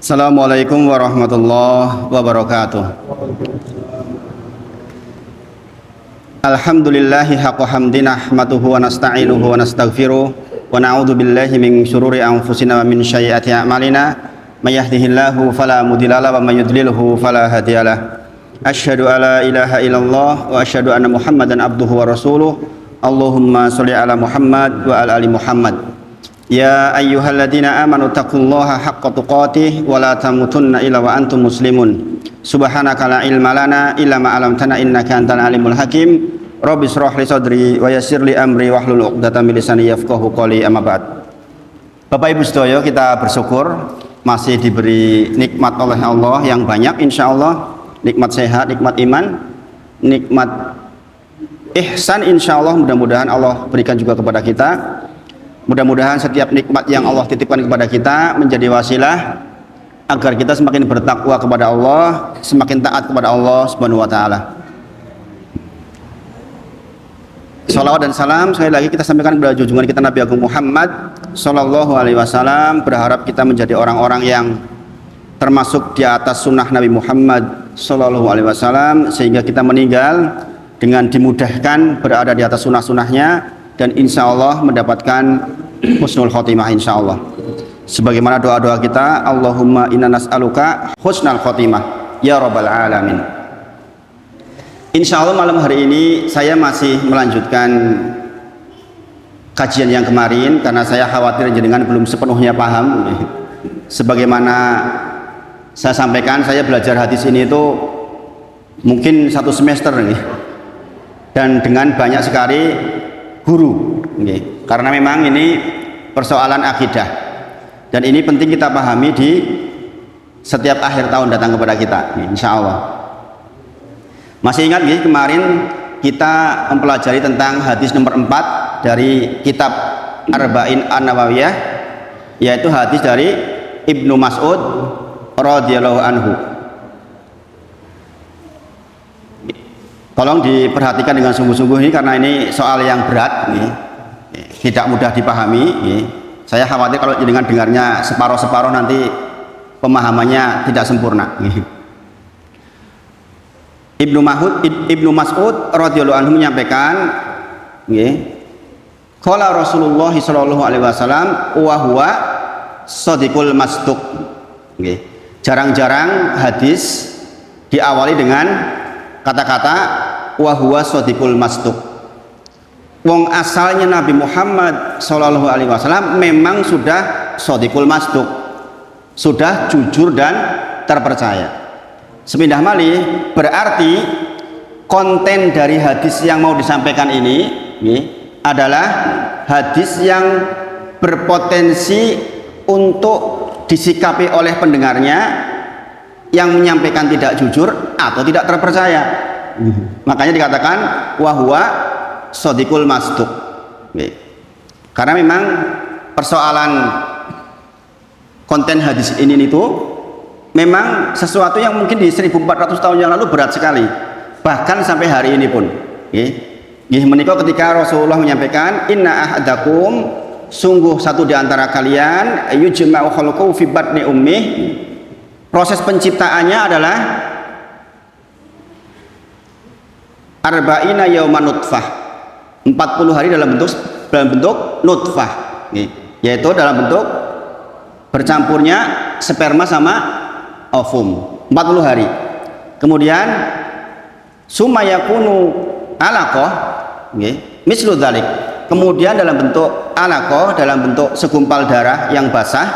Assalamualaikum warahmatullahi wabarakatuh. Alhamdulillahi haqqa hamdi nahmaduhu wa nasta'inuhu wa nastaghfiruh wa na'udzu billahi min syururi anfusina wa min sayyiati a'malina may yahdihillahu fala mudilla lahu wa may yudlilhu fala hadiyalah. Asyhadu alla ilaha illallah wa asyhadu anna Muhammadan abduhu wa rasuluh. Allahumma sholli ala Muhammad wa ala ali Muhammad. Ya ayyuhalladzina amanu taqullaha haqqa tuqatih wa la tamutunna illa wa antum muslimun. Subhanaka la ilma lana illa ma 'allamtana innaka antal alimul hakim. Rabbi shrah li sadri wa yassir li amri wahlul 'uqdatam min lisani yafqahu qawli, amma ba'd. Bapak Ibu sedaya, kita bersyukur masih diberi nikmat oleh Allah yang banyak, insyaallah. Nikmat sehat, nikmat iman, nikmat ihsan, insyaallah mudah-mudahan Allah berikan juga kepada kita. Mudah-mudahan setiap nikmat yang Allah titipkan kepada kita menjadi wasilah agar kita semakin bertakwa kepada Allah, semakin taat kepada Allah Subhanahu wa taala. Salawat dan salam sekali lagi kita sampaikan kepada junjungan kita Nabi Agung Muhammad sallallahu alaihi wasallam. Berharap kita menjadi orang-orang yang termasuk di atas sunnah Nabi Muhammad sallallahu alaihi wasallam, sehingga kita meninggal dengan dimudahkan berada di atas sunnah-sunnahnya dan insya Allah mendapatkan husnul khotimah, insya Allah. Sebagaimana doa-doa kita, Allahumma inna nas'aluka husnul khotimah ya rabbal alamin. Insya Allah malam hari ini saya masih melanjutkan kajian yang kemarin, karena saya khawatir jenengan belum sepenuhnya paham. Sebagaimana saya sampaikan, saya belajar hadis ini itu mungkin 1 semester nih, dan dengan banyak sekali guru, karena memang ini persoalan akidah dan ini penting kita pahami di setiap akhir tahun datang kepada kita, insya Allah. Masih ingat kemarin kita mempelajari tentang hadis nomor 4 dari kitab Arba'in An-Nawawiyah, yaitu hadis dari Ibnu Mas'ud radhiyallahu anhu. Tolong diperhatikan dengan sungguh-sungguh ini, karena ini soal yang berat, tidak mudah dipahami. Saya khawatir kalau dengan dengarnya separuh-separuh nanti pemahamannya tidak sempurna. Ibnu Mas'ud radhiyallahu anhu menyampaikan, qala Rasulullah sallallahu alaihi wasallam wa huwa shadiqul masduq. Jarang-jarang hadis diawali dengan kata-kata wa huwa shadiqul masduq. Wong asalnya Nabi Muhammad sallallahu alaihi wasallam memang sudah shadiqul masduq, sudah jujur dan terpercaya. Sepindah malih berarti konten dari hadis yang mau disampaikan ini adalah hadis yang berpotensi untuk disikapi oleh pendengarnya yang menyampaikan tidak jujur atau tidak terpercaya. Makanya dikatakan wahwa shadiqul masduq. Karena memang persoalan konten hadis ini itu memang sesuatu yang mungkin di 1400 tahun yang lalu berat sekali, bahkan sampai hari ini pun. Menika ketika Rasulullah menyampaikan inna ahadakum, sungguh satu di antara kalian yujma'u khalquhu fi batni ummih, proses penciptaannya adalah arba'ina yauman nutfah, 40 hari dalam bentuk nutfah, yaitu dalam bentuk bercampurnya sperma sama ovum, 40 hari. Kemudian summa yakunu alaqah, mislu dzalik, kemudian dalam bentuk alaqah, dalam bentuk segumpal darah yang basah,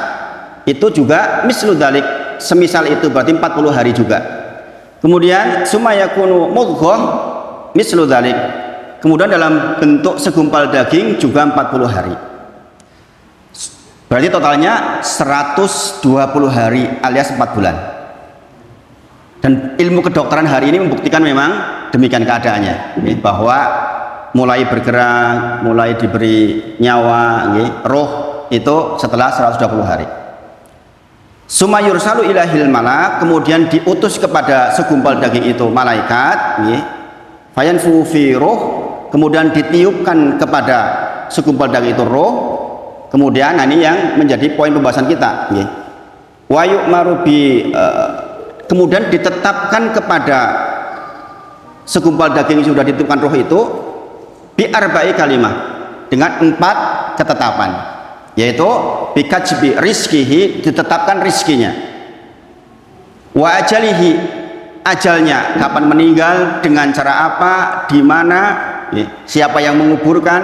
itu juga mislu dzalik, semisal itu, berarti 40 hari juga. Kemudian summa yakunu mudghah mislu dzalik, kemudian dalam bentuk segumpal daging juga 40 hari. Berarti totalnya 120 hari alias 4 bulan. Dan ilmu kedokteran hari ini membuktikan memang demikian keadaannya, bahwa mulai bergerak, mulai diberi nyawa, roh itu setelah 120 hari. Summa yursalu ilahil malak, kemudian diutus kepada segumpal daging itu malaikat, fayanfu fi ruh, kemudian ditiupkan kepada segumpal daging itu roh. Kemudian ini yang menjadi poin pembahasan kita, Wa yu'maru bi kemudian ditetapkan kepada segumpal daging yang sudah ditentukan roh itu bi arba'i kalimah, dengan 4 ketetapan, yaitu bi kajbi rizkihi, ditetapkan rizkinya, wa ajalihi, ajalnya kapan meninggal, dengan cara apa, di mana, siapa yang menguburkan,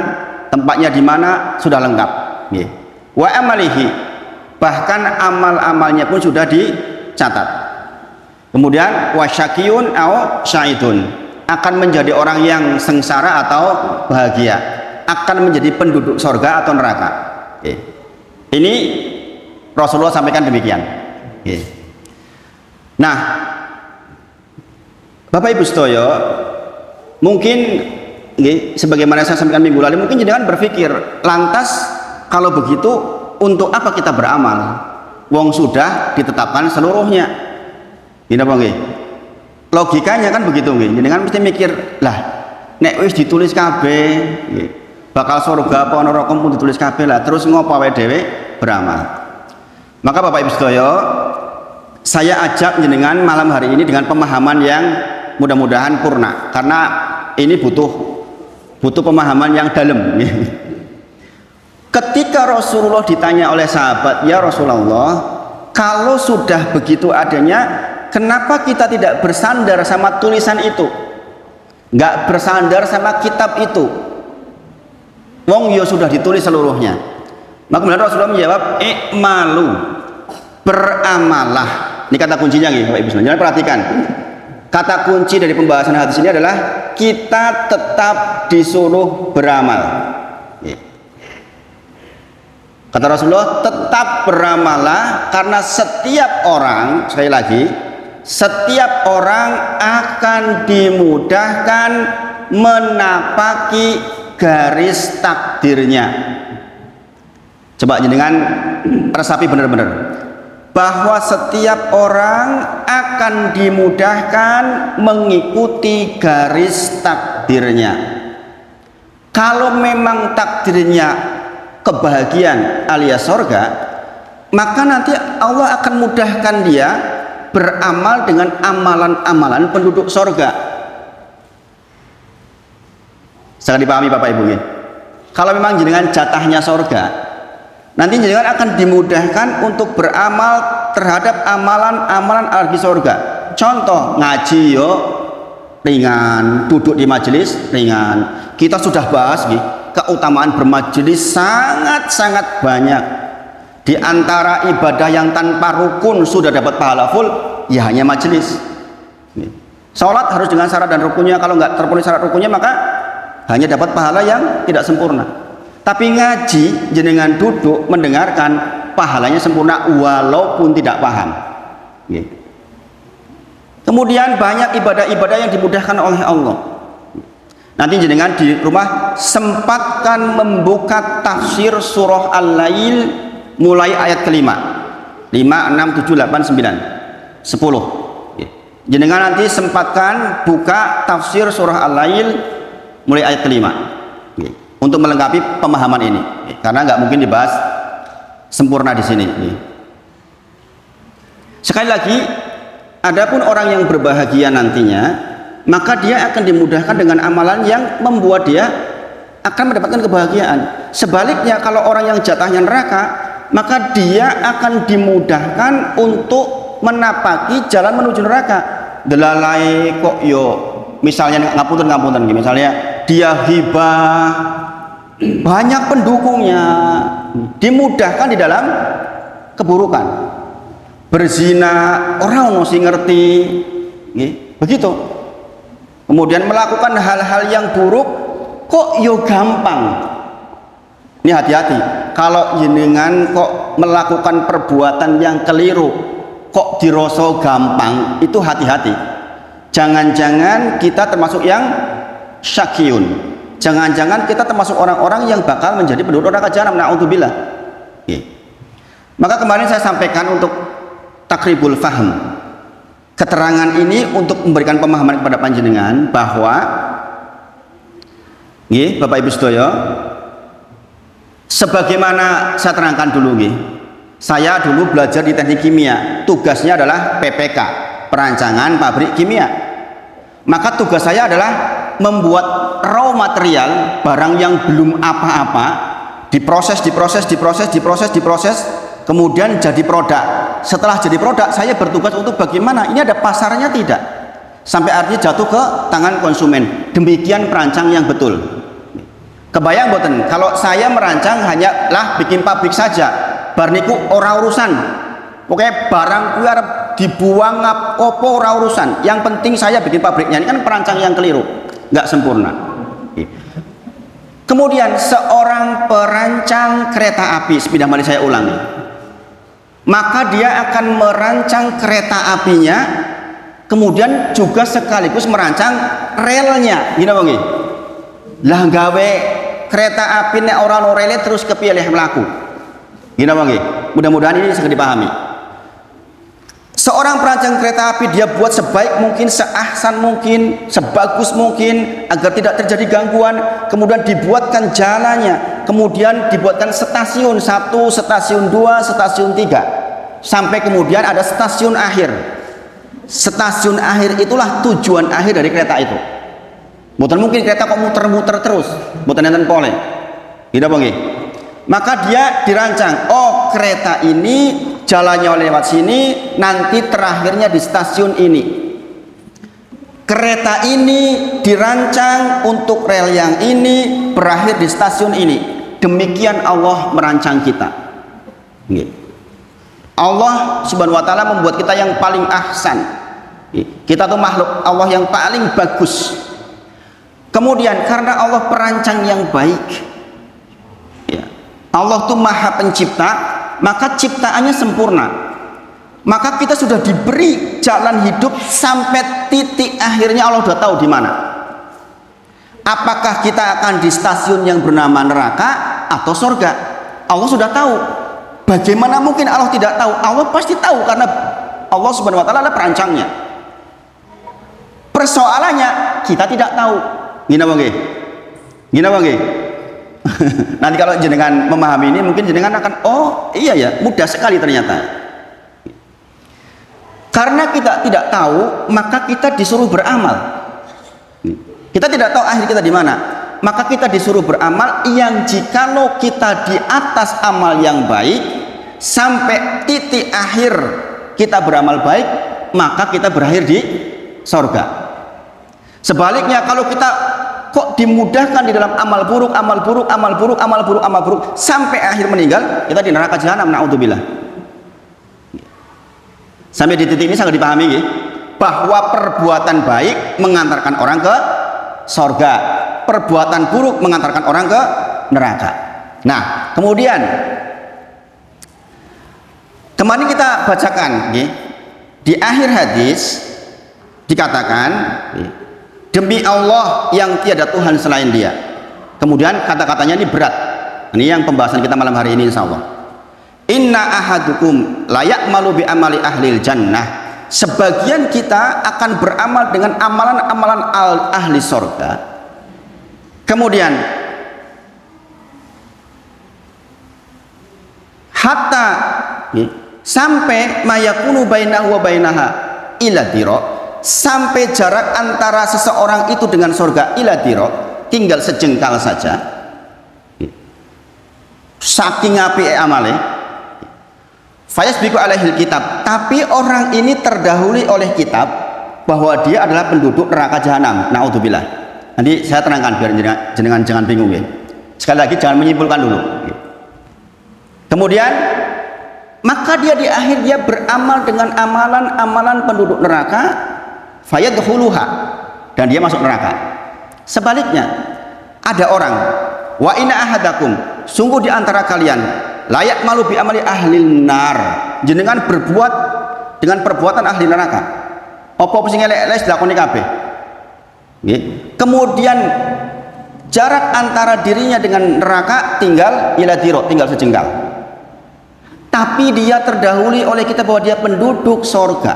tempatnya di mana, sudah lengkap. Wa amalihi, bahkan amal-amalnya pun sudah dicatat. Kemudian wasyakiyun au syaitun, akan menjadi orang yang sengsara atau bahagia, akan menjadi penduduk sorga atau neraka. Ini Rasulullah sampaikan demikian. Nah, Bapak Ibu sedaya, mungkin sebagaimana saya sampaikan minggu lalu, mungkin jenengan berpikir, lantas kalau begitu untuk apa kita beramal? Wong sudah ditetapkan seluruhnya. Ini apa nggih? Logikanya kan begitu nggih. Jenengan mesti mikir, lah nek wis ditulis kabeh, bakal surga apa neraka pun ditulis kabeh lah, terus ngopo awake dhewe beramal? Maka Bapak Ibu sedaya, saya ajak jenengan malam hari ini dengan pemahaman yang mudah-mudahan purna, karena ini butuh pemahaman yang dalam. Ketika Rasulullah ditanya oleh sahabat, ya Rasulullah, kalau sudah begitu adanya, kenapa kita tidak bersandar sama tulisan itu, nggak bersandar sama kitab itu? Wong yo sudah ditulis seluruhnya. Maka kemudian Rasulullah menjawab, malu, beramalah. Ini kata kuncinya nih Bapak Ibu sekalian. Jangan perhatikan. Kata kunci dari pembahasan hadis ini adalah kita tetap disuruh beramal. Kata Rasulullah, tetap beramalah, karena setiap orang, sekali lagi, setiap orang akan dimudahkan menapaki garis takdirnya. Coba jenengan resapi benar-benar bahwa setiap orang akan dimudahkan mengikuti garis takdirnya. Kalau memang takdirnya kebahagiaan alias surga, maka nanti Allah akan mudahkan dia beramal dengan amalan-amalan penduduk surga. Sangat dipahami Bapak Ibu ya? Kalau memang jenengan jatahnya surga, nanti jenengan akan dimudahkan untuk beramal terhadap amalan-amalan ahli surga. Contoh, ngaji yo ringan, duduk di majelis ringan. Kita sudah bahas keutamaan bermajelis sangat-sangat banyak. Di antara ibadah yang tanpa rukun sudah dapat pahala full, ya hanya majelis. Sholat harus dengan syarat dan rukunnya. Kalau nggak terpenuhi syarat rukunnya, maka hanya dapat pahala yang tidak sempurna. Tapi ngaji, jenengan duduk mendengarkan, pahalanya sempurna walaupun tidak paham. Kemudian banyak ibadah-ibadah yang dimudahkan oleh Allah. Nanti jenengan di rumah sempatkan membuka tafsir surah Al-Lail mulai ayat kelima, 5, 6, 7, 8, 9, 10. Jenengan nanti sempatkan buka tafsir surah Al-Lail mulai ayat kelima, untuk melengkapi pemahaman ini, karena nggak mungkin dibahas sempurna di sini. Sekali lagi, adapun orang yang berbahagia nantinya, maka dia akan dimudahkan dengan amalan yang membuat dia akan mendapatkan kebahagiaan. Sebaliknya, kalau orang yang jatahnya neraka, maka dia akan dimudahkan untuk menapaki jalan menuju neraka. Delalai kok yo, misalnya ngapunten, misalnya dia hibah, banyak pendukungnya, dimudahkan di dalam keburukan. Berzina, orang mesti ngerti, begitu. Kemudian melakukan hal-hal yang buruk, kok yo gampang. Ini hati-hati. Kalau jenengan kok melakukan perbuatan yang keliru, kok dirasa gampang, itu hati-hati. Jangan-jangan kita termasuk yang syakiyun. Jangan-jangan kita termasuk orang-orang yang bakal menjadi penduduk neraka jahanam. Na'udzubillah. Maka kemarin saya sampaikan untuk takribul faham. Keterangan ini untuk memberikan pemahaman kepada panjenengan bahwa Bapak Ibu sedaya, sebagaimana saya terangkan dulu Saya dulu belajar di teknik kimia, tugasnya adalah PPK, perancangan pabrik kimia. Maka tugas saya adalah membuat raw material, barang yang belum apa-apa, diproses, kemudian jadi produk. Setelah jadi produk, saya bertugas untuk bagaimana ini ada pasarnya tidak, sampai artinya jatuh ke tangan konsumen. Demikian perancang yang betul. Kebayang boten kalau saya merancang hanyalah bikin pabrik saja, bar niku ora urusan, pokoknya barang kuwi arep dibuang opo ora urusan, yang penting saya bikin pabriknya. Ini kan perancang yang keliru, nggak sempurna. Kemudian seorang perancang kereta api, sepindah malih saya ulangi, maka dia akan merancang kereta apinya, kemudian juga sekaligus merancang relnya. Gini bang, lah gawe kereta api nek ora ono rele terus kepilih melaku. Gini bang, mudah-mudahan ini bisa dipahami. Seorang perancang kereta api dia buat sebaik mungkin, seahsan mungkin, sebagus mungkin agar tidak terjadi gangguan. Kemudian dibuatkan jalannya, kemudian dibuatkan stasiun 1, stasiun 2, stasiun 3, sampai kemudian ada stasiun akhir. Stasiun akhir itulah tujuan akhir dari kereta itu. Bukan mungkin kereta kok muter-muter terus, bukan enten pole. Tidak bang. Maka dia dirancang, oh kereta ini jalannya lewat sini, nanti terakhirnya di stasiun ini. Kereta ini dirancang untuk rel yang ini, berakhir di stasiun ini. Demikian Allah merancang kita. Allah subhanahu wa ta'ala membuat kita yang paling ahsan. Kita tuh makhluk Allah yang paling bagus. Kemudian karena Allah perancang yang baik, Allah tuh maha pencipta, maka ciptaannya sempurna. Maka kita sudah diberi jalan hidup sampai titik akhirnya Allah sudah tahu di mana. Apakah kita akan di stasiun yang bernama neraka atau surga? Allah sudah tahu. Bagaimana mungkin Allah tidak tahu? Allah pasti tahu karena Allah subhanahu wa ta'ala adalah perancangnya. Persoalannya kita tidak tahu. Gina bang. Nanti kalau jenengan memahami ini, mungkin jenengan akan, oh iya ya, mudah sekali ternyata. Karena kita tidak tahu, maka kita disuruh beramal. Kita tidak tahu akhir kita di mana, maka kita disuruh beramal yang jikalau kita di atas amal yang baik sampai titik akhir kita beramal baik, maka kita berakhir di sorga. Sebaliknya kalau kita kok dimudahkan di dalam amal buruk sampai akhir meninggal, kita di neraka jahanam, naudzubillah. Sampai di titik ini sangat dipahami ya, bahwa perbuatan baik mengantarkan orang ke sorga, perbuatan buruk mengantarkan orang ke neraka. Nah, kemudian kemarin kita bacakan ya, di akhir hadis dikatakan demi Allah yang tiada Tuhan selain dia. Kemudian kata-katanya ini berat. Ini yang pembahasan kita malam hari ini insya Allah. Inna ahadukum layak malu bi amali ahlil jannah. Sebagian kita akan beramal dengan amalan-amalan ahli sorga. Kemudian hatta sampai mayakunu bainahu wa bainaha ila diro, sampai jarak antara seseorang itu dengan surga ila diro, tinggal sejengkal saja. Saking api amale, fayasbiqu alaihil kitab, tapi orang ini terdahului oleh kitab bahwa dia adalah penduduk neraka jahanam, naudzubillah. Nanti saya terangkan biar jenengan jangan bingung ya. Sekali lagi jangan menyimpulkan dulu. Kemudian maka dia di akhir dia beramal dengan amalan-amalan penduduk neraka, fayadkhuluha, dan dia masuk neraka. Sebaliknya ada orang, wa inna ahadakum, sungguh di antara kalian layak malu bi amali ahlil nar, jenengan berbuat dengan perbuatan ahli neraka. Apa sing elek-elek dilakoni kabeh. Nggih. Kemudian jarak antara dirinya dengan neraka tinggal ila diro, tinggal sejengkal. Tapi dia terdahului oleh kita bahwa dia penduduk sorga.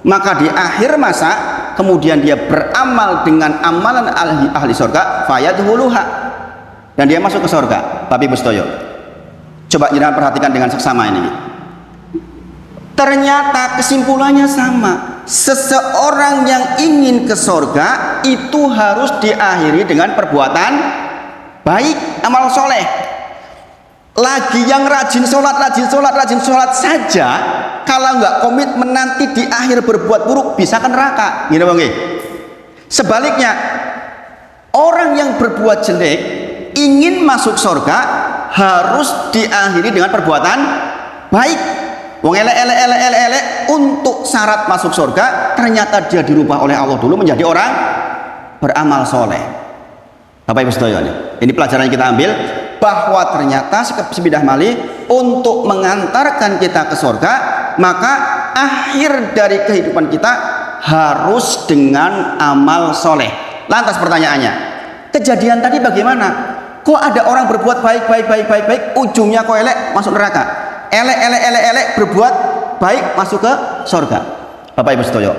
Maka di akhir masa kemudian dia beramal dengan amalan ahli sorga, fayadhuluha, dan dia masuk ke sorga. Bapak Ibu Sedoyo, coba jangan perhatikan dengan seksama ini. Ternyata kesimpulannya sama. Seseorang yang ingin ke surga itu harus diakhiri dengan perbuatan baik, amal soleh. Lagi yang rajin sholat saja, kalau nggak komitmen nanti di akhir berbuat buruk bisa ke neraka. Gini bang. Sebaliknya, orang yang berbuat jelek ingin masuk surga harus diakhiri dengan perbuatan baik. Wong elek untuk syarat masuk surga, ternyata dia dirubah oleh Allah dulu menjadi orang beramal soleh. Bapak Ibu sekalian, ini pelajaran yang kita ambil, bahwa ternyata sebidah malih untuk mengantarkan kita ke surga, maka akhir dari kehidupan kita harus dengan amal soleh. Lantas pertanyaannya, kejadian tadi bagaimana? Kok ada orang berbuat baik, ujungnya kok elek, masuk neraka? Elek berbuat baik, masuk ke surga. Bapak Ibu sekalian,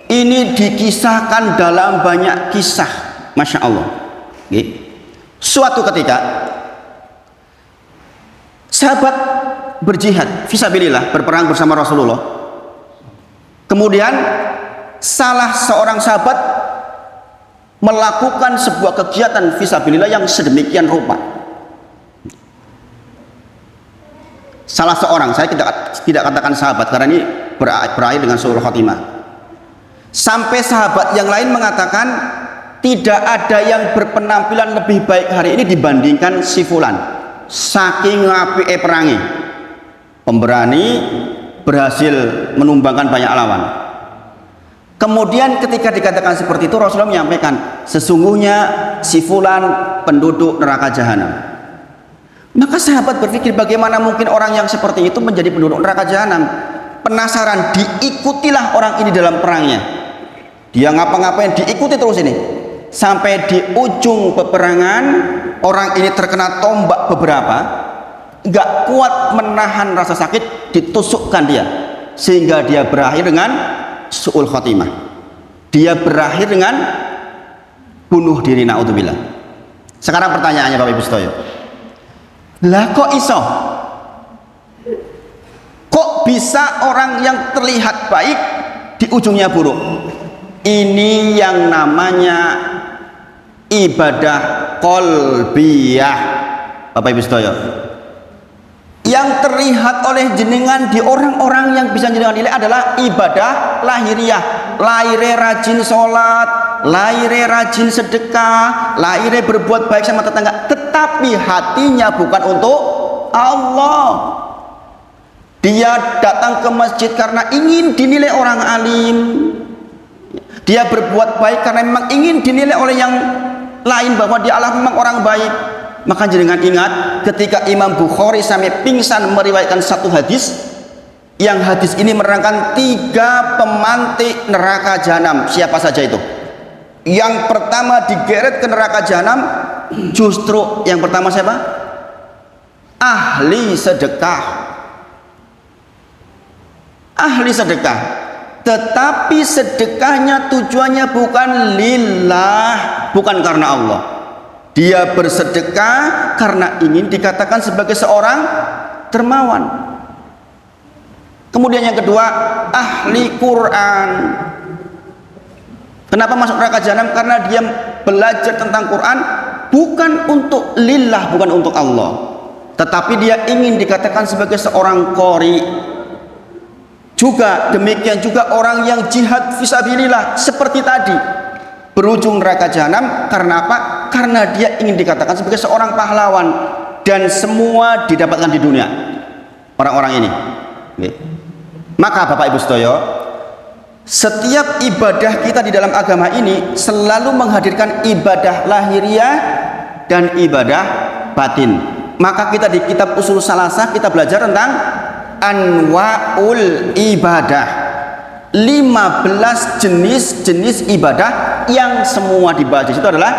ini dikisahkan dalam banyak kisah, masya Allah. Suatu ketika sahabat berjihad fisabilillah, berperang bersama Rasulullah. Kemudian salah seorang sahabat melakukan sebuah kegiatan fisabilillah yang sedemikian rupa. Salah seorang, saya tidak katakan sahabat karena ini berakhir dengan suul khotimah. Sampai sahabat yang lain mengatakan tidak ada yang berpenampilan lebih baik hari ini dibandingkan si fulan. Saking apike perangi, pemberani, berhasil menumbangkan banyak lawan. Kemudian ketika dikatakan seperti itu, Rasulullah menyampaikan, sesungguhnya si fulan penduduk neraka jahanam. Maka sahabat berpikir, bagaimana mungkin orang yang seperti itu menjadi penduduk neraka jahanam? Penasaran, diikutilah orang ini dalam perangnya. Dia ngapa-ngapain, diikuti terus ini. Sampai di ujung peperangan, orang ini terkena tombak beberapa, nggak kuat menahan rasa sakit, ditusukkan dia, sehingga dia berakhir dengan su'ul khotimah. Dia berakhir dengan bunuh diri, naudzubillah. Sekarang pertanyaannya Bapak Ibu sekalian, lah kok iso? Kok bisa orang yang terlihat baik di ujungnya buruk? Ini yang namanya ibadah qalbiyah, Bapak Ibu sekalian. Yang terlihat oleh jenengan di orang-orang yang bisa jenengan nilai adalah ibadah lahiriah. Lahirnya rajin sholat, lahirnya rajin sedekah, lahirnya berbuat baik sama tetangga, tetapi hatinya bukan untuk Allah. Dia datang ke masjid karena ingin dinilai orang alim, dia berbuat baik karena memang ingin dinilai oleh yang lain bahwa dia adalah memang orang baik. Maka jangan ingat ketika Imam Bukhari sampai pingsan meriwayatkan satu hadis, yang hadis ini menerangkan 3 pemantik neraka jahanam. Siapa saja itu? Yang pertama digeret ke neraka jahanam, justru yang pertama siapa? Ahli sedekah. Ahli sedekah, tetapi sedekahnya tujuannya bukan lillah, bukan karena Allah. Dia bersedekah karena ingin dikatakan sebagai seorang dermawan. Kemudian yang kedua, ahli Quran. Kenapa masuk neraka jahanam? Karena dia belajar tentang Quran bukan untuk lillah, bukan untuk Allah, tetapi dia ingin dikatakan sebagai seorang qori. Juga demikian juga orang yang jihad fisabilillah seperti tadi, berujung neraka jahanam karena apa? Karena dia ingin dikatakan sebagai seorang pahlawan, dan semua didapatkan di dunia orang-orang ini. Maka Bapak Ibu sedaya, setiap ibadah kita di dalam agama ini selalu menghadirkan ibadah lahiriah dan ibadah batin. Maka kita di kitab Ushul Salasah kita belajar tentang anwaul ibadah, 15 jenis-jenis ibadah yang semua dibahas di situ adalah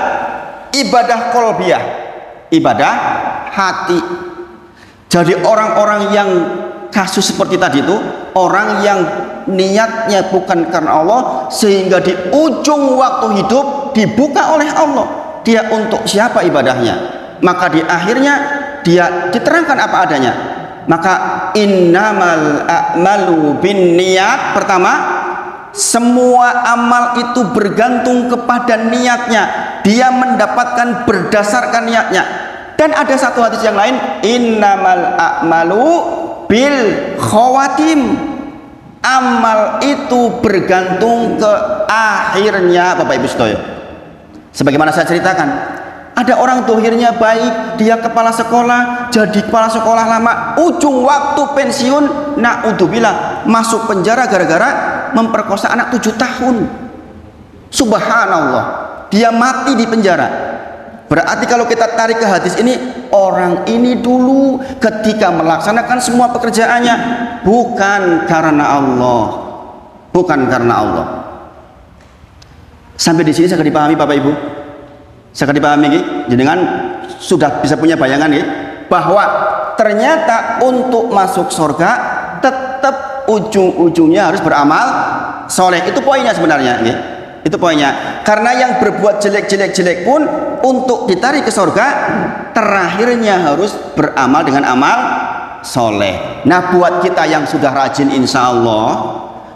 ibadah qalbiyah, ibadah hati. Jadi orang-orang yang kasus seperti tadi itu, orang yang niatnya bukan karena Allah, sehingga di ujung waktu hidup dibuka oleh Allah, dia untuk siapa ibadahnya, maka di akhirnya dia diterangkan apa adanya. Maka innamal a'malu binniyat, pertama, semua amal itu bergantung kepada niatnya. Dia mendapatkan berdasarkan niatnya. Dan ada satu hadis yang lain, innamal a'malu bil khawatim. Amal itu bergantung ke akhirnya, Bapak Ibu sekalian. Sebagaimana saya ceritakan, ada orang dohirnya baik, dia kepala sekolah, jadi kepala sekolah lama, ujung waktu pensiun, na'udzubillah, masuk penjara gara-gara memperkosa anak 7 tahun. Subhanallah, dia mati di penjara. Berarti kalau kita tarik ke hadis ini, orang ini dulu ketika melaksanakan semua pekerjaannya bukan karena Allah, bukan karena Allah. Sampai di sini saya dipahami Bapak Ibu, saya dipahami jenengan sudah bisa punya bayangan bahwa ternyata untuk masuk surga tetap ujung-ujungnya harus beramal soleh. Itu poinnya sebenarnya. Itu poinnya. Karena yang berbuat jelek-jelek pun untuk ditarik ke surga terakhirnya harus beramal dengan amal soleh. Nah, buat kita yang sudah rajin, insya Allah,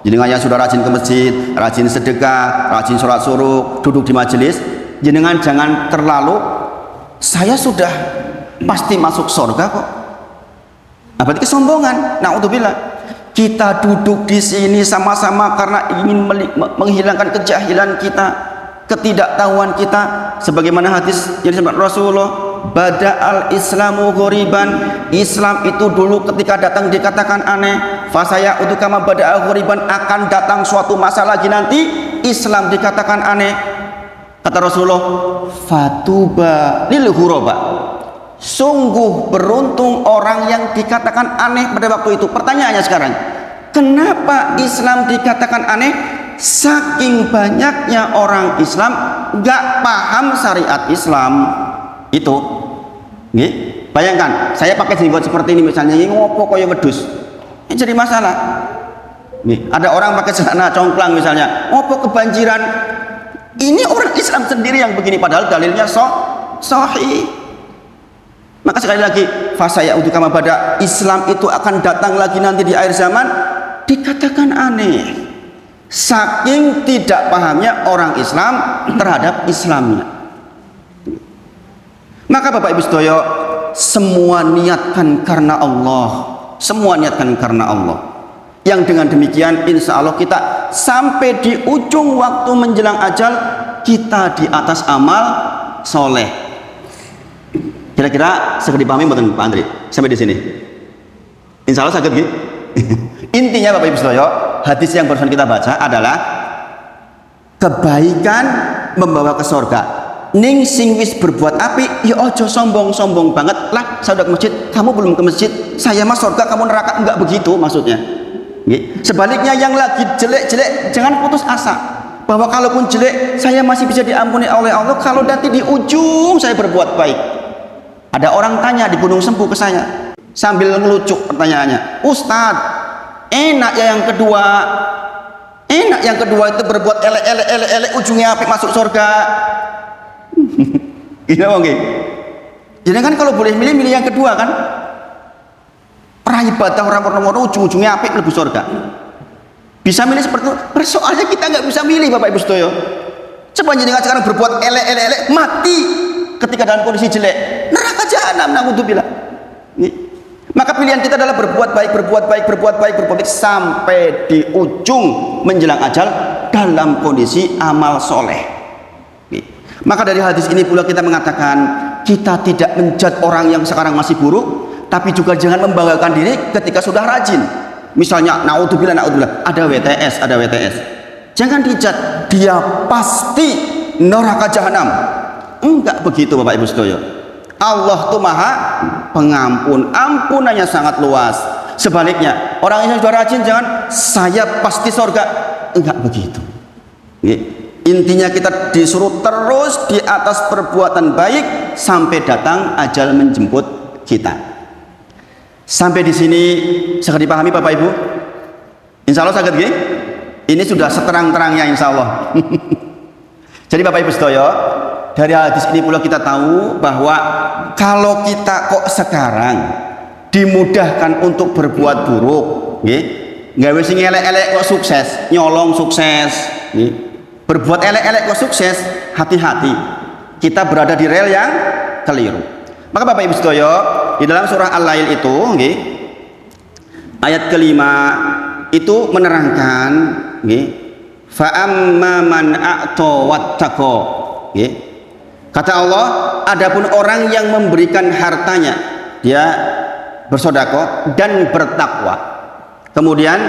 jenengan yang sudah rajin ke masjid, rajin sedekah, rajin sholat suruh, duduk di majelis, jenengan jangan terlalu saya sudah pasti masuk surga kok. Berarti kesombongan. Na'udzubillah. Kita duduk di sini sama-sama karena ingin menghilangkan kejahilan kita, ketidaktahuan kita, sebagaimana hadis yang disebut Rasulullah, bada'al islamu ghoriban. Islam itu dulu ketika datang dikatakan aneh, fasaya untuk kama bada'al ghoriban, akan datang suatu masa lagi nanti Islam dikatakan aneh. Kata Rasulullah, fatuba lil ghuraba, sungguh beruntung orang yang dikatakan aneh pada waktu itu. Pertanyaannya sekarang, kenapa Islam dikatakan aneh? Saking banyaknya orang Islam gak paham syariat Islam itu. Bayangkan, saya pakai jenggot seperti ini misalnya, ini ngopo koyo wedus, ini jadi masalah. Ada orang pakai celana congklang misalnya, ngopo kebanjiran. Ini orang Islam sendiri yang begini, padahal dalilnya sahih. Maka sekali lagi, fasaya untuk kama bada, Islam itu akan datang lagi nanti di akhir zaman, dikatakan aneh. Saking tidak pahamnya orang Islam terhadap Islamnya. Maka Bapak Ibu sedaya, semua niatkan karena Allah, semua niatkan karena Allah. Yang dengan demikian insya Allah kita sampai di ujung waktu menjelang ajal, kita di atas amal soleh. Kira-kira segera dipahami Pak Andri sampai di sini. Insya Allah sakit gitu. Intinya Bapak Ibu sedaya, hadis yang barusan kita baca adalah kebaikan membawa ke surga. Ning sing wis berbuat api, ya ojo sombong-sombong banget lah. Saya udah ke masjid, kamu belum ke masjid, saya mah surga kamu neraka. Enggak begitu maksudnya. Sebaliknya yang lagi jelek-jelek jangan putus asa bahwa kalaupun jelek saya masih bisa diampuni oleh Allah kalau nanti di ujung saya berbuat baik. Ada orang tanya di Gunung Sempu ke saya sambil ngelucuk pertanyaannya, Ustadz, enak ya yang kedua? Enak yang kedua itu berbuat elek ujungnya apik masuk surga. Gila oke. Jadi kan kalau boleh milih yang kedua kan? Ibadah orang mono ujung-ujungnya apik mlebu surga. Bisa milih seperti itu. Persoalannya kita nggak bisa milih Bapak Ibu sedaya. Coba jenengan sekarang berbuat elek mati ketika dalam kondisi jelek, neraka jahanam, naudzubillah. Maka pilihan kita adalah berbuat baik sampai di ujung menjelang ajal dalam kondisi amal soleh. Maka dari hadis ini pula kita mengatakan kita tidak menjudge orang yang sekarang masih buruk, tapi juga jangan membanggakan diri ketika sudah rajin. Misalnya naudzubillah ada WTS. Jangan dijudge, dia pasti neraka jahanam. Enggak begitu Bapak Ibu sedaya. Allah tuh Maha Pengampun, ampunannya sangat luas. Sebaliknya, orang yang sudah rajin jangan saya pasti surga. Enggak begitu. Intinya kita disuruh terus di atas perbuatan baik sampai datang ajal menjemput kita. Sampai di sini bisa dipahami Bapak Ibu? Insya Allah sangat gini. Ini sudah seterang-terangnya insya Allah. Jadi Bapak Ibu sedaya, dari hadis ini pula kita tahu bahwa kalau kita kok sekarang dimudahkan untuk berbuat buruk, nggih. Gawe sing elek-elek kok sukses, nyolong sukses, nggih. Berbuat elek-elek kok sukses, hati-hati. Kita berada di rel yang keliru. Maka Bapak Ibu sedaya, di dalam surah Al-Lail itu, nggih, ayat kelima itu menerangkan, nggih, fa amma man a'ta wattaqa, nggih. Kata Allah, adapun orang yang memberikan hartanya, dia bersedekah dan bertakwa. Kemudian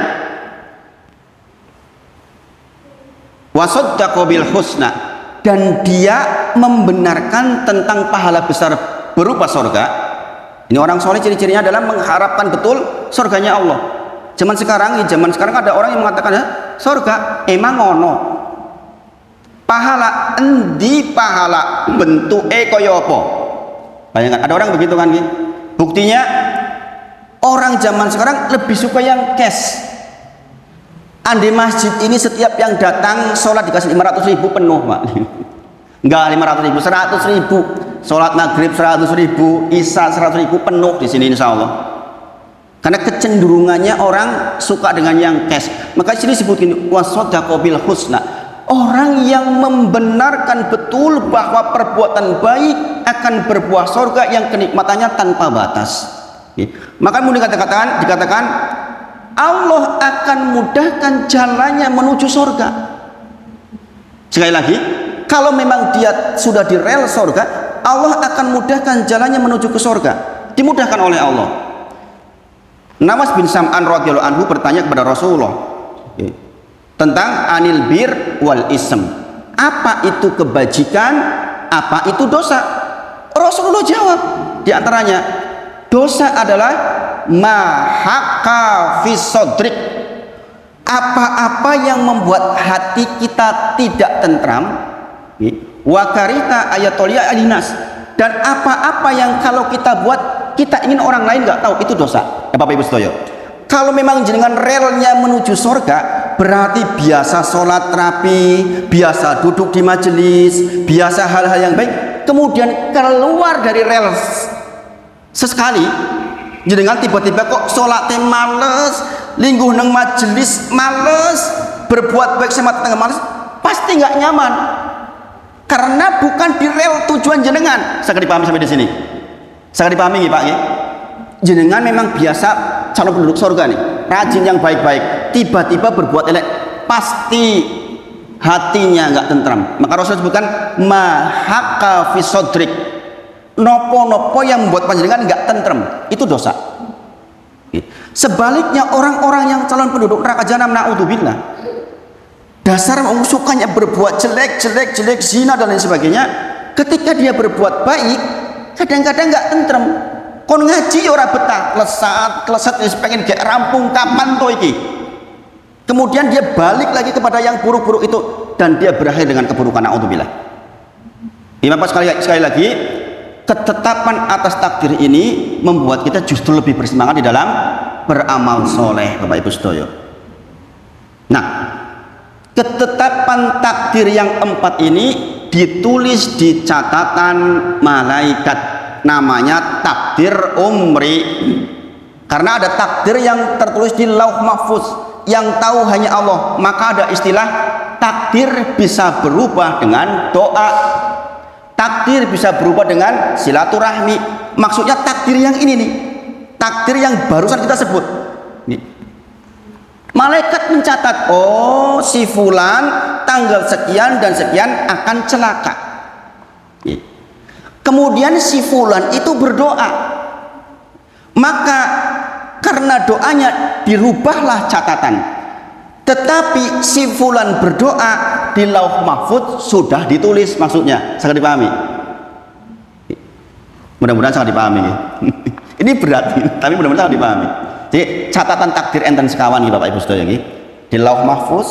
wasaddaqa bil husna, dan dia membenarkan tentang pahala besar berupa surga. Ini orang soleh ciri-cirinya adalah mengharapkan betul surganya Allah. Zaman sekarang ada orang yang mengatakan surga emang ono. Pahala endi pahala bentuke kaya apa? Bayangkan ada orang begitu kan, buktinya orang zaman sekarang lebih suka yang cash. Andi masjid ini setiap yang datang sholat dikasih 500.000 penuh, Pak. Enggak 500.000, 100.000. Sholat maghrib 100.000, isya 100.000 penuh di sini insya Allah. Karena kecenderungannya orang suka dengan yang cash. Maka di sini disebutkan wasaddaqa bil husna. Orang yang membenarkan betul bahwa perbuatan baik akan berbuah surga yang kenikmatannya tanpa batas. Maka kemudian dikatakan Allah akan mudahkan jalannya menuju surga. Sekali lagi, kalau memang dia sudah di rel surga, Allah akan mudahkan jalannya menuju ke surga. Dimudahkan oleh Allah. Nawas bin Sam'an radhiyallahu anhu bertanya kepada Rasulullah tentang anil bir wal ism. Apa itu kebajikan? Apa itu dosa? Rasulullah jawab, di antaranya dosa adalah mahaka fi sodrik, apa-apa yang membuat hati kita tidak tentram, wakarita ayatolia alinas, dan apa-apa yang kalau kita buat kita ingin orang lain nggak tahu, itu dosa. Bapak Ibu sedaya, kalau memang jenengan relnya menuju surga, berarti biasa sholat rapi, biasa duduk di majelis, biasa hal-hal yang baik, kemudian keluar dari rel sesekali jenengan tiba-tiba kok sholatnya males, lingguh neng majelis males, berbuat baik sama tetangga males, pasti nggak nyaman karena bukan di rel tujuan jenengan. Saya dipahami sampai di sini? Saya dipahami nih Pak ya? Jenengan memang biasa calon penduduk surga nih, rajin yang baik-baik, tiba-tiba berbuat elek, pasti hatinya nggak tentram. Maka Rasul sebutkan mahaka fi sodrik, nopo-nopo yang membuat panjenengan nggak tentram, itu dosa. Sebaliknya orang-orang yang calon penduduk neraka jahanam, naudzubillah, dasar sukanya berbuat jelek, zina dan lain sebagainya, ketika dia berbuat baik kadang-kadang nggak tentram. Kon ngaji ora betah, klesat pengen gak rampung kapan to iki. Kemudian dia balik lagi kepada yang buruk-buruk itu dan dia berakhir dengan keburukan, naudzubillah. Bapak sekali lagi, ketetapan atas takdir ini membuat kita justru lebih bersemangat di dalam beramal soleh, Bapak Ibu sedaya. Nah, ketetapan takdir yang 4 ini ditulis di catatan malaikat, namanya takdir umri. Karena ada takdir yang tertulis di lauh mahfuz yang tahu hanya Allah, maka ada istilah takdir bisa berubah dengan doa, takdir bisa berubah dengan silaturahmi. Maksudnya takdir yang ini nih, takdir yang barusan kita sebut nih. Malaikat mencatat, oh si fulan tanggal sekian dan sekian akan celaka. Kemudian si fulan itu berdoa, maka karena doanya dirubahlah catatan. Tetapi si fulan berdoa di lauh mahfuz sudah ditulis, maksudnya sangat dipahami. Mudah-mudahan sangat dipahami. Ini berat, tapi mudah-mudahan sangat dipahami. Jadi catatan takdir enten sekawan nih Bapak Ibu sedaya nggih. Di lauh mahfuz,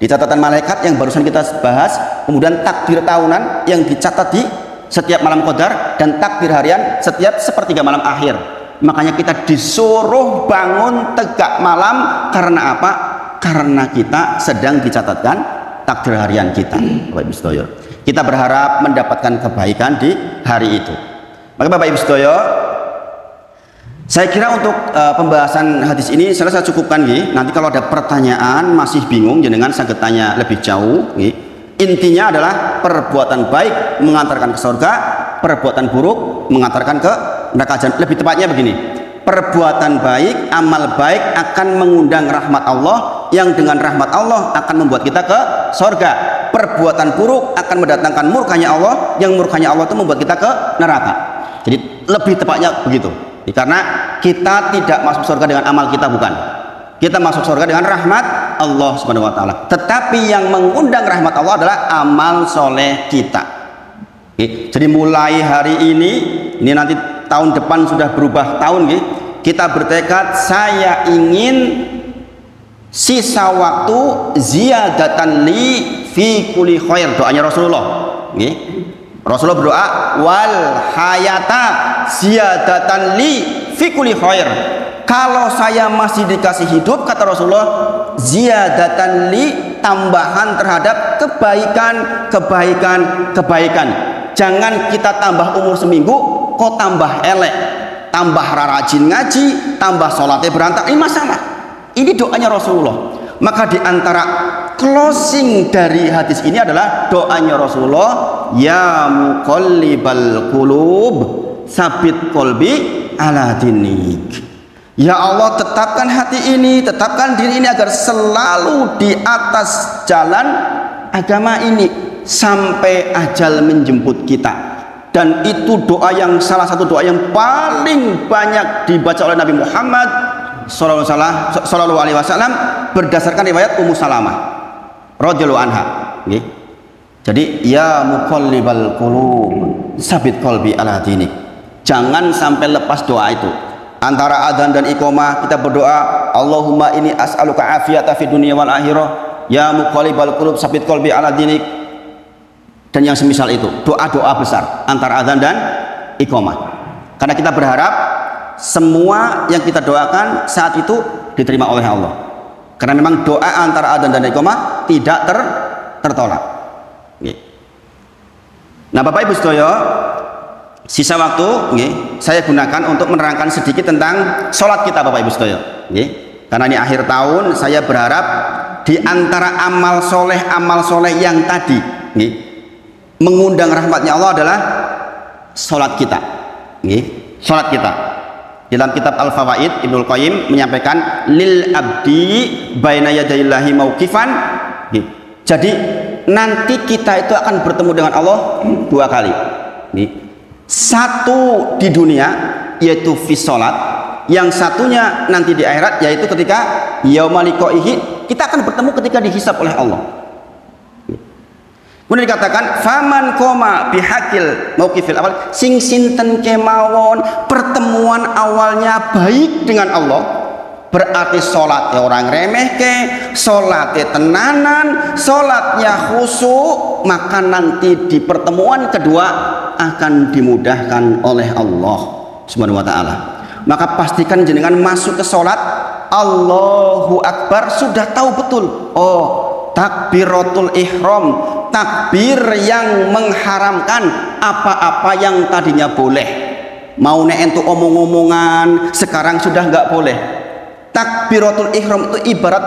di catatan malaikat yang barusan kita bahas, kemudian takdir tahunan yang dicatat di setiap malam qadar, dan takdir harian setiap sepertiga malam akhir. Makanya kita disuruh bangun tegak malam karena apa? Karena kita sedang dicatatkan takdir harian kita, Bapak Ibu sedaya. Kita berharap mendapatkan kebaikan di hari itu. Maka Bapak Ibu sedaya, Saya kira untuk pembahasan hadis ini saya cukupkan nggih. Nanti kalau ada pertanyaan masih bingung jenengan saged tanya lebih jauh nggih. Intinya adalah perbuatan baik mengantarkan ke surga, perbuatan buruk mengantarkan ke neraka. Lebih tepatnya begini, perbuatan baik, amal baik akan mengundang rahmat Allah, yang dengan rahmat Allah akan membuat kita ke surga. Perbuatan buruk akan mendatangkan murkanya Allah, yang murkanya Allah itu membuat kita ke neraka. Jadi lebih tepatnya begitu. Karena kita tidak masuk surga dengan amal kita, bukan. Kita masuk surga dengan rahmat Allah Subhanahu wa taala. Tetapi yang mengundang rahmat Allah adalah amal soleh kita. Oke. Jadi mulai hari ini nanti tahun depan sudah berubah tahun, kita bertekad saya ingin sisa waktu ziyadatan li fi kulli khair, doanya Rasulullah. Rasulullah berdoa wal hayata ziyadatan li fi kulli khair. Kalau saya masih dikasih hidup, kata Rasulullah, ziyadatan li, tambahan terhadap kebaikan. Jangan kita tambah umur seminggu kok tambah elek, tambah rajin ngaji, tambah sholatnya berantak. Ini masalah. Ini doanya Rasulullah. Maka di antara closing dari hadis ini adalah doanya Rasulullah, ya muqallibal qulub sabit qalbi ala dinik. Ya Allah, tetapkan hati ini, tetapkan diri ini agar selalu di atas jalan agama ini sampai ajal menjemput kita. Dan itu doa yang salah satu doa yang paling banyak dibaca oleh Nabi Muhammad sallallahu alaihi wasallam berdasarkan riwayat Ummu Salamah radhiyallahu anha. Jadi ya muqallibal qulub sabit qalbi ala dinik. Jangan sampai lepas doa itu. Antara adzan dan iqamah kita berdoa, Allahumma inni as'aluka afiyata fid dunya wal akhirah, ya muqallibal qulub sabit qalbi ala dinik, dan yang semisal itu, doa-doa besar antara adzan dan iqamah. Karena kita berharap semua yang kita doakan saat itu diterima oleh Allah. Karena memang doa antara adzan dan iqamah tidak tertolak. Nah, Bapak Ibu sedaya, sisa waktu saya gunakan untuk menerangkan sedikit tentang sholat kita, Bapak Ibu sedaya. Karena ini akhir tahun, saya berharap di antara amal soleh yang tadi mengundang rahmatnya Allah adalah sholat kita. Sholat kita. Dalam kitab Al-Fawaid, Ibnul Qayyim menyampaikan lil abdi baina yadayillahi mauqifan. Jadi nanti kita itu akan bertemu dengan Allah dua kali. Satu di dunia yaitu fi sholat, yang satunya nanti di akhirat yaitu ketika yaumul liqaihi, kita akan bertemu ketika dihisab oleh Allah. Kemudian dikatakan faman koma bihaqil mauqifil awal, sing sinten kemawon pertemuan awalnya baik dengan Allah, berarti sholatnya orang remeh ke, sholatnya tenanan, sholatnya khusyuk, maka nanti di pertemuan kedua akan dimudahkan oleh Allah Subhanahu wa ta'ala. Maka pastikan jenengan masuk ke sholat, Allahu Akbar, sudah tahu betul, oh takbiratul ihram, takbir yang mengharamkan apa-apa yang tadinya boleh. Mau entu omong-omongan, sekarang sudah nggak boleh. Takbiratul ihram itu ibarat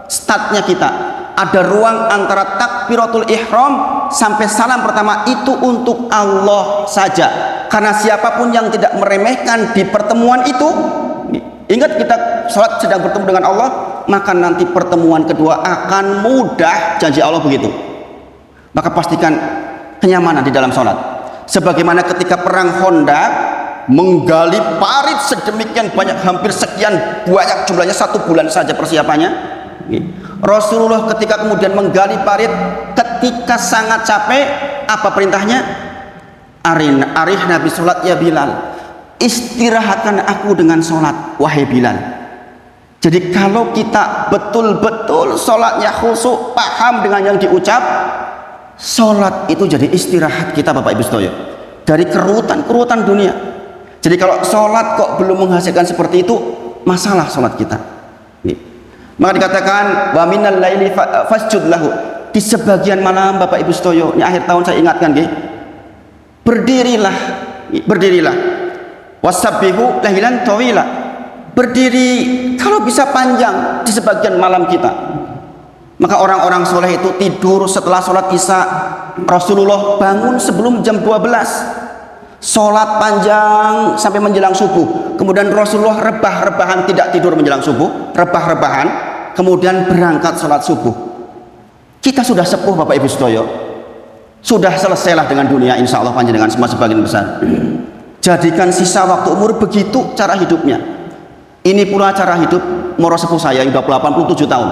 startnya kita. Ada ruang antara takbiratul ihram sampai salam pertama itu untuk Allah saja. Karena siapapun yang tidak meremehkan di pertemuan itu, ingat kita sholat sedang bertemu dengan Allah, maka nanti pertemuan kedua akan mudah, janji Allah begitu. Maka pastikan kenyamanan di dalam sholat. Sebagaimana ketika perang Khandaq, menggali parit sedemikian banyak, hampir sekian banyak jumlahnya, 1 bulan saja persiapannya. Rasulullah ketika kemudian menggali parit, ketika sangat capek, apa perintahnya? Arih Nabi sholat ya Bilal, istirahatkan aku dengan sholat wahai Bilal. Jadi kalau kita betul-betul sholatnya khusyuk, paham dengan yang diucap, sholat itu jadi istirahat kita, Bapak Ibu sekalian, dari kerutan dunia. Jadi kalau sholat kok belum menghasilkan seperti itu, masalah sholat kita. Maka dikatakan wa minal laili fasjud lahu, di sebagian malam, Bapak Ibu sekalian, ini akhir tahun saya ingatkan, berdirilah. Wasabbihu lailan tawila. Berdiri kalau bisa panjang di sebagian malam kita. Maka orang-orang soleh itu tidur setelah sholat isya. Rasulullah bangun sebelum jam 12, sholat panjang sampai menjelang subuh. Kemudian Rasulullah rebah-rebahan, tidak tidur menjelang subuh, rebah-rebahan, kemudian berangkat sholat subuh. Kita sudah sepuh Bapak Ibu Sedoyo, sudah selesailah dengan dunia, insya Allah panjenengan semua sebagian besar. Jadikan sisa waktu umur begitu cara hidupnya. Ini pula cara hidup moro sepuh saya yang 87 tahun.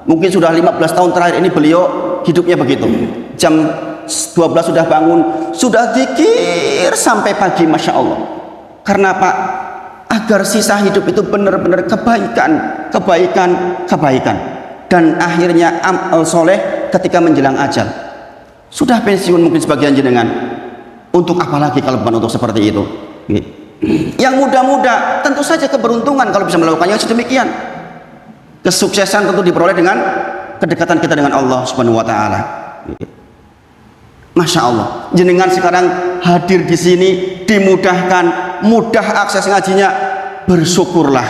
Mungkin sudah 15 tahun terakhir ini beliau hidupnya begitu. Jam 12 sudah bangun, sudah zikir sampai pagi, Masya Allah. Karena apa? Agar sisa hidup itu benar-benar kebaikan, kebaikan, kebaikan. Dan akhirnya amal soleh ketika menjelang ajal. Sudah pensiun mungkin sebagian jenengan. Untuk apa lagi kalau bukan untuk seperti itu? Yang muda-muda tentu saja keberuntungan kalau bisa melakukannya sedemikian. Kesuksesan tentu diperoleh dengan kedekatan kita dengan Allah Subhanahu wa taala. Masya Allah, jenengan sekarang hadir di sini dimudahkan, mudah akses ngajinya, bersyukurlah,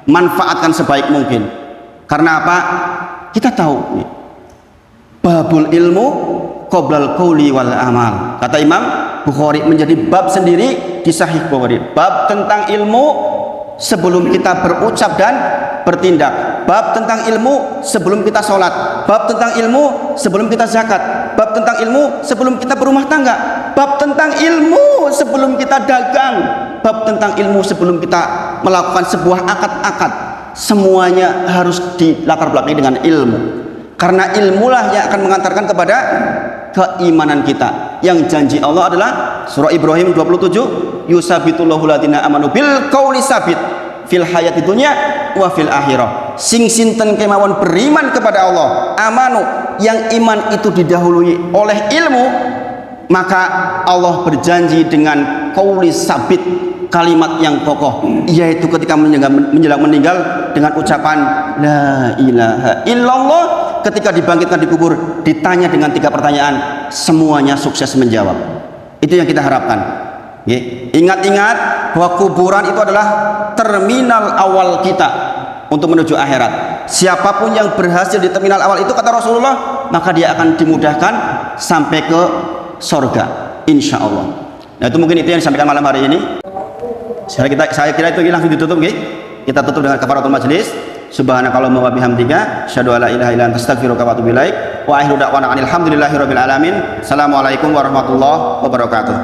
manfaatkan sebaik mungkin. Karena apa? Kita tahu babul ilmu qoblal qauli wal amal. Kata Imam Bukhari, menjadi bab sendiri di Sahih Bukhari. Bab tentang ilmu sebelum kita berucap dan bertindak. Bab tentang ilmu sebelum kita sholat. Bab tentang ilmu sebelum kita zakat. Bab tentang ilmu sebelum kita berumah tangga. Bab tentang ilmu sebelum kita dagang. Bab tentang ilmu sebelum kita melakukan sebuah akad-akad. Semuanya harus dilatar belakangi dengan ilmu. Karena ilmulah yang akan mengantarkan kepada keimanan kita. Yang janji Allah adalah surah Ibrahim 27, yusabitullahu ladina amanu bil qauli sabit fil hayati dunya wa fil akhirah. Sing sinten kemawon beriman kepada Allah, amanu, yang iman itu didahului oleh ilmu, maka Allah berjanji dengan qauli sabit, kalimat yang kokoh, yaitu ketika menjelang meninggal dengan ucapan la ilaha illallah. Ketika dibangkitkan di kubur, ditanya dengan 3 pertanyaan, semuanya sukses menjawab. Itu yang kita harapkan. Ingat-ingat bahwa kuburan itu adalah terminal awal kita untuk menuju akhirat. Siapapun yang berhasil di terminal awal itu, kata Rasulullah, maka dia akan dimudahkan sampai ke surga, insya Allah. Nah, itu mungkin itu yang disampaikan malam hari ini. Saya kira itu langsung ditutup. Kita tutup dengan kafaratul majlis. Subhanakallahumma wa bihamdika asyhadu an la ilaha illa anta astaghfiruka wa atubu ilaik. Wa akhiru da'wana alhamdulillahirabbil alamin. Assalamualaikum warahmatullahi wabarakatuh.